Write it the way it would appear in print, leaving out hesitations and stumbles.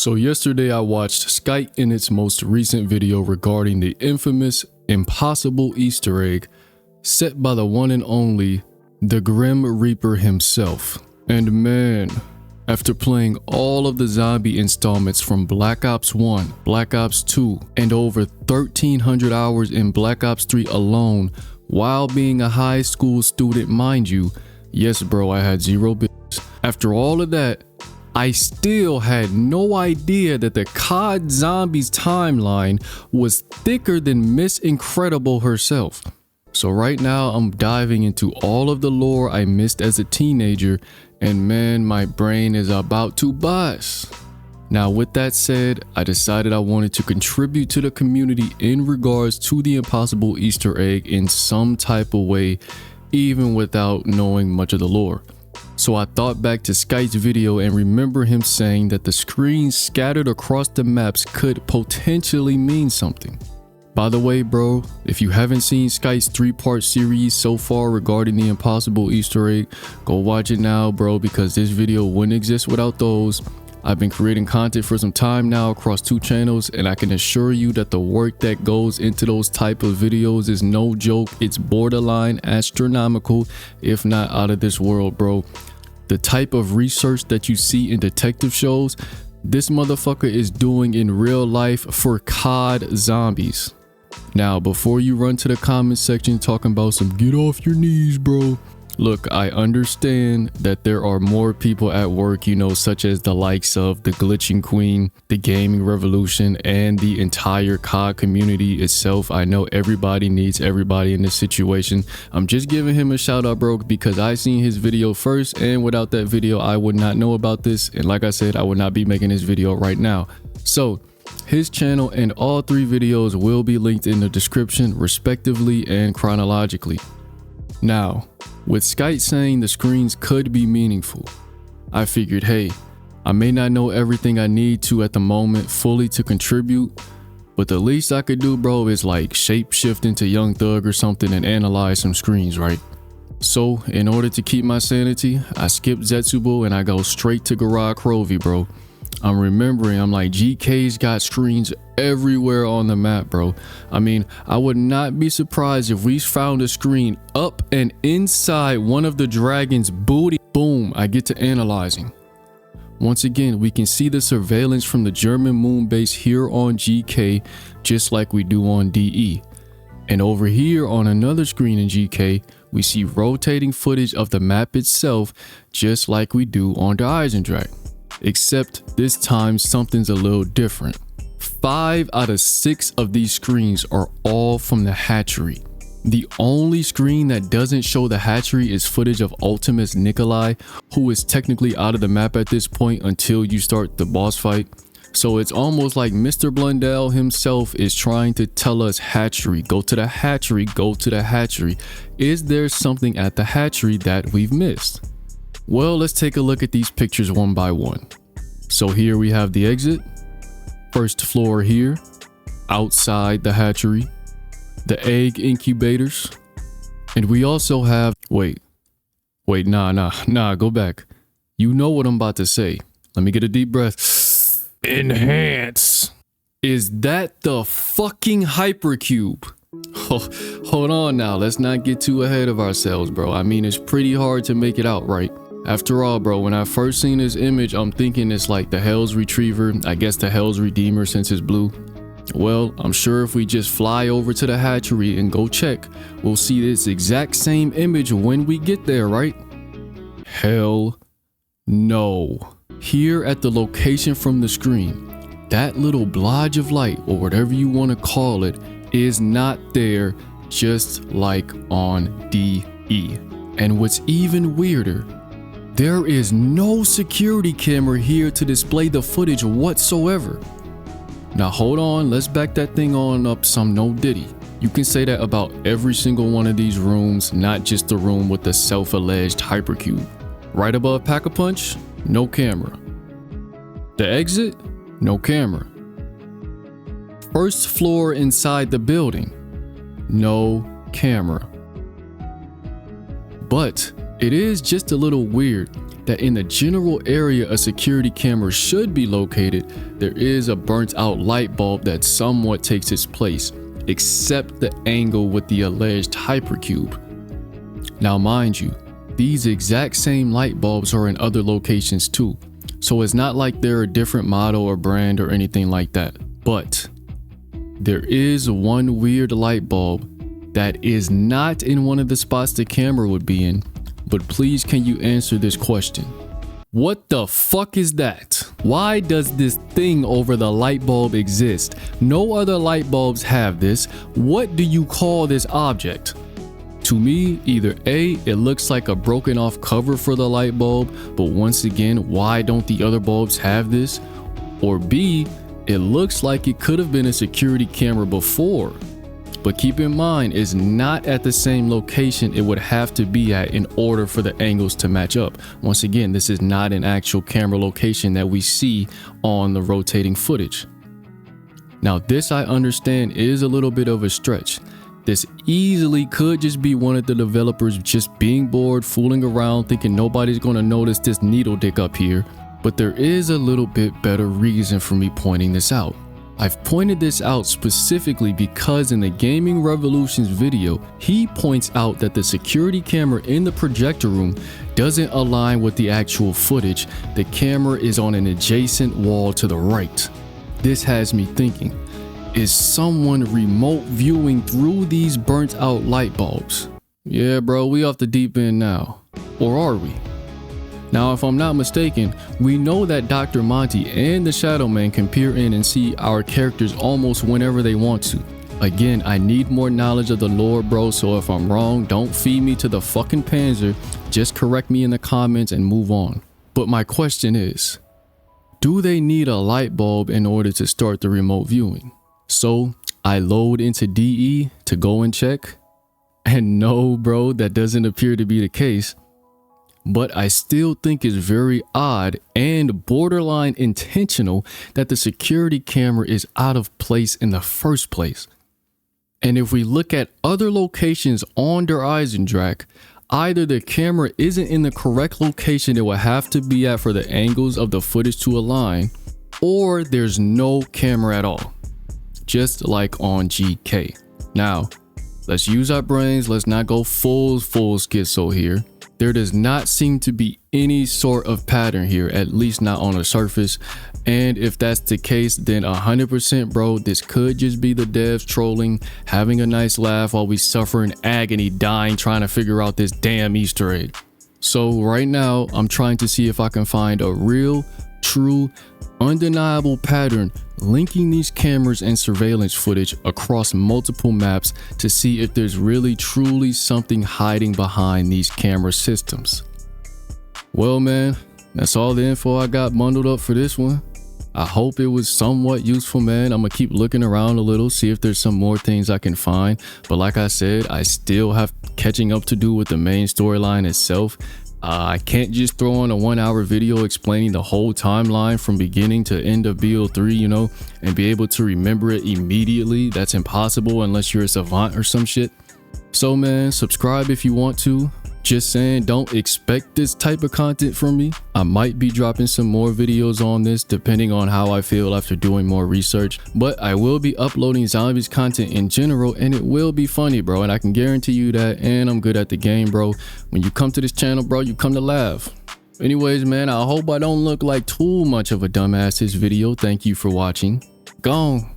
So yesterday I watched Skite in its most recent video regarding the infamous impossible Easter egg set by the one and only the Grim Reaper himself. And man, after playing all of the zombie installments from Black Ops 1, Black Ops 2, and over 1,300 hours in Black Ops 3 alone, while being a high school student, mind you, yes bro, I had zero business. After all of that, I still had no idea that the COD Zombies timeline was thicker than Miss Incredible herself. So right now I'm diving into all of the lore I missed as a teenager, and man, my brain is about to bust. Now with that said, I decided I wanted to contribute to the community in regards to the impossible Easter egg in some type of way, even without knowing much of the lore. So I thought back to Skite's video and remember him saying that the screens scattered across the maps could potentially mean something. By the way, bro, if you haven't seen Skite's 3-part series so far regarding the impossible Easter egg, go watch it now, bro, because this video wouldn't exist without those. I've been creating content for some time now across 2 channels, and I can assure you that the work that goes into those type of videos is no joke. It's borderline astronomical, if not out of this world, bro. The type of research that you see in detective shows, this motherfucker is doing in real life for COD Zombies. Now, before you run to the comment section talking about some get off your knees, bro. Look, I understand that there are more people at work, you know, such as the likes of the Glitching Queen, the Gaming Revolution, and the entire COD community itself. I know everybody needs everybody in this situation. I'm just giving him a shout out, bro, because I seen his video first, and without that video, I would not know about this. And like I said, I would not be making this video right now. So his channel and all 3 videos will be linked in the description, respectively and chronologically. Now, with Skite saying the screens could be meaningful, I figured, hey, I may not know everything I need to at the moment fully to contribute, but the least I could do, bro, is like shapeshift into Young Thug or something and analyze some screens, right? So, in order to keep my sanity, I skip Zetsubo and I go straight to Gorod Krovi, bro. I'm remembering, I'm like, GK's got screens everywhere on the map, bro. I mean, I would not be surprised if we found a screen up and inside one of the dragon's booty. Boom, I get to analyzing. Once again, we can see the surveillance from the German moon base here on GK, just like we do on DE. And over here on another screen in GK, we see rotating footage of the map itself, just like we do on the Eisendrache. Except this time something's a little different. 5 out of 6 of these screens are all from the hatchery. The only screen that doesn't show the hatchery is footage of Ultimus Nikolai, who is technically out of the map at this point until you start the boss fight. So it's almost like Mr. Blundell himself is trying to tell us hatchery, go to the hatchery, go to the hatchery. Is there something at the hatchery that we've missed? Well, let's take a look at these pictures one by one. So here we have the exit, first floor here, outside the hatchery, the egg incubators, and we also have, wait, nah, go back. You know what I'm about to say. Let me get a deep breath. Enhance. Is that the fucking hypercube? Oh, hold on now, let's not get too ahead of ourselves, bro. I mean, it's pretty hard to make it out, right? After all, bro, when I first seen this image, I'm thinking it's like the Hell's Retriever, I guess the Hell's Redeemer since it's blue. Well, I'm sure if we just fly over to the hatchery and go check, we'll see this exact same image when we get there, right? Hell no. Here at the location from the screen, that little blotch of light, or whatever you want to call it, is not there, just like on DE. And what's even weirder, there is no security camera here to display the footage whatsoever. Now hold on, let's back that thing on up some no diddy. You can say that about every single one of these rooms, not just the room with the self-alleged hypercube. Right above Pack-a-Punch, no camera. The exit, no camera. First floor inside the building, no camera. But It is just a little weird that in the general area a security camera should be located, there is a burnt out light bulb that somewhat takes its place, except the angle with the alleged hypercube. Now mind you, these exact same light bulbs are in other locations too, so it's not like they're a different model or brand or anything like that. But there is one weird light bulb that is not in one of the spots the camera would be in, but please can you answer this question? What the fuck is that? Why does this thing over the light bulb exist? No other light bulbs have this. What do you call this object? To me, either A, it looks like a broken off cover for the light bulb, but once again, why don't the other bulbs have this? Or B, it looks like it could have been a security camera before. But keep in mind, it's not at the same location it would have to be at in order for the angles to match up. Once again, this is not an actual camera location that we see on the rotating footage. Now, this I understand is a little bit of a stretch. This easily could just be one of the developers just being bored, fooling around, thinking nobody's gonna notice this needle dick up here. But there is a little bit better reason for me pointing this out. I've pointed this out specifically because in the Gaming Revolution's video, he points out that the security camera in the projector room doesn't align with the actual footage. The camera is on an adjacent wall to the right. This has me thinking, is someone remote viewing through these burnt out light bulbs? Yeah, bro, we off the deep end now. Or are we? Now, if I'm not mistaken, we know that Dr. Monty and the Shadow Man can peer in and see our characters almost whenever they want to. Again, I need more knowledge of the lore, bro, so if I'm wrong, don't feed me to the fucking panzer. Just correct me in the comments and move on. But my question is, do they need a light bulb in order to start the remote viewing? So I load into DE to go and check. And no, bro, that doesn't appear to be the case. But I still think it's very odd and borderline intentional that the security camera is out of place in the first place. And if we look at other locations on Der Eisendrache, either the camera isn't in the correct location it will have to be at for the angles of the footage to align, or there's no camera at all, just like on GK. Now, let's use our brains, let's not go full schizo here. There does not seem to be any sort of pattern here, at least not on the surface. And if that's the case, then 100% bro, this could just be the devs trolling, having a nice laugh while we suffer in agony, dying, trying to figure out this damn Easter egg. So right now, I'm trying to see if I can find a real, true, undeniable pattern linking these cameras and surveillance footage across multiple maps to see if there's really truly something hiding behind these camera systems. Well, man, that's all the info I got bundled up for this one. I hope it was somewhat useful, man. I'm gonna keep looking around a little, see if there's some more things I can find. But like I said, I still have catching up to do with the main storyline itself. I can't just throw on a 1-hour video explaining the whole timeline from beginning to end of BO3, you know, and be able to remember it immediately. That's impossible unless you're a savant or some shit. So man, subscribe if you want to. Just saying, don't expect this type of content from me. I might be dropping some more videos on this depending on how I feel after doing more research, but I will be uploading zombies content in general, and it will be funny, bro, and I can guarantee you that. And I'm good at the game, bro. When you come to this channel, bro, you come to laugh. Anyways, man, I hope I don't look like too much of a dumbass this video. Thank you for watching. Gone.